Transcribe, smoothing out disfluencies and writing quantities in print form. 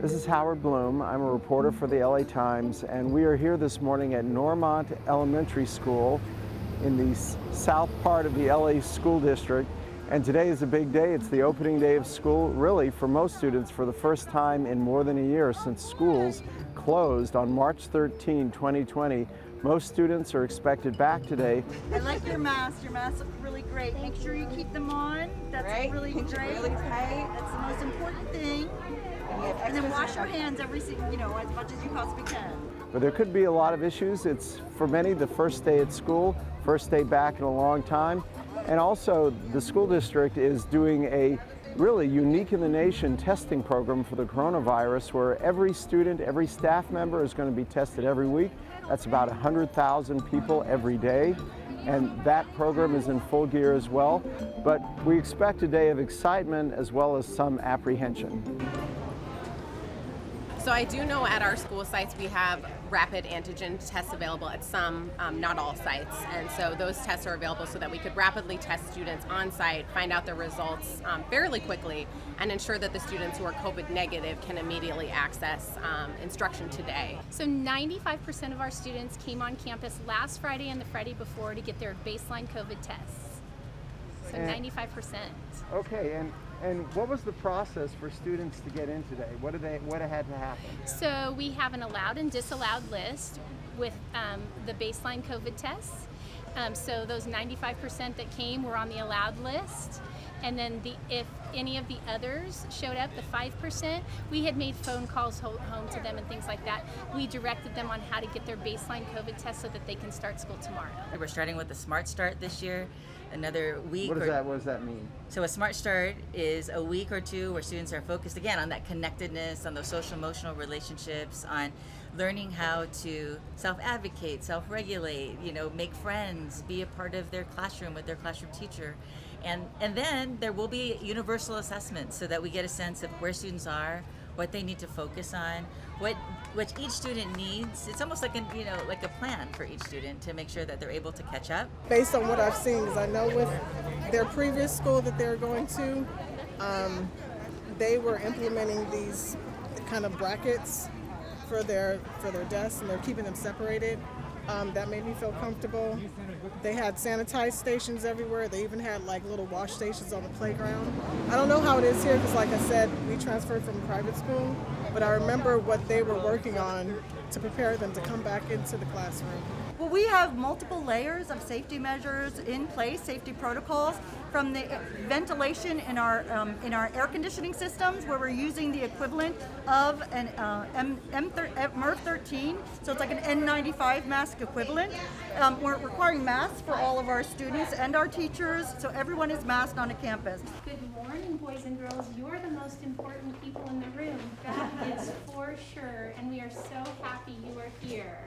This is Howard Bloom. I'm a reporter for the LA Times, and we are here this morning at Normont Elementary School in the south part of the LA School District. And today is a big day. It's the opening day of school, really, for most students, for the first time in more than a year since schools closed on March 13, 2020. Most students are expected back today. I like your mask. Your masks look really great. Make sure you keep them on. That's really great. Really tight. That's the most important thing. And then wash your hands as much as you possibly can. But there could be a lot of issues. It's, for many, the first day at school, first day back in a long time. And also, the school district is doing a really unique in the nation testing program for the coronavirus, where every student, every staff member is going to be tested every week. That's about 100,000 people every day. And that program is in full gear as well. But we expect a day of excitement as well as some apprehension. So I do know at our school sites we have rapid antigen tests available at some, not all sites. And so those tests are available so that we could rapidly test students on site, find out their results fairly quickly, and ensure that the students who are COVID negative can immediately access instruction today. So 95% of our students came on campus last Friday and the Friday before to get their baseline COVID tests. So 95%. Okay, and what was the process for students to get in today? What had to happen? So we have an allowed and disallowed list with the baseline COVID tests. So those 95% that came were on the allowed list. And then if any of the others showed up, the 5%, we had made phone calls home to them and things like that. We directed them on how to get their baseline COVID test so that they can start school tomorrow. We're starting with a Smart Start this year. Another week. What does that mean? So a Smart Start is a week or two where students are focused again on that connectedness, on those social emotional relationships, on learning how to self-advocate, self-regulate, make friends, be a part of their classroom with their classroom teacher. And then there will be universal assessments so that we get a sense of where students are, what they need to focus on, what each student needs. It's almost like a plan for each student to make sure that they're able to catch up. Based on what I've seen, because I know with their previous school that they're going to, they were implementing these kind of brackets for their desks, and they're keeping them separated. That made me feel comfortable. They had sanitized stations everywhere. They even had little wash stations on the playground. I don't know how it is here because, like I said, we transferred from private school, but I remember what they were working on to prepare them to come back into the classroom. Well, we have multiple layers of safety measures in place, safety protocols, from the ventilation in our air conditioning systems, where we're using the equivalent of an MERV 13, so it's like an N95 mask equivalent. We're requiring masks for all of our students and our teachers, so everyone is masked on a campus. Good morning, boys and girls. You are the most important people in the room. That is for sure, and we are so happy you are here.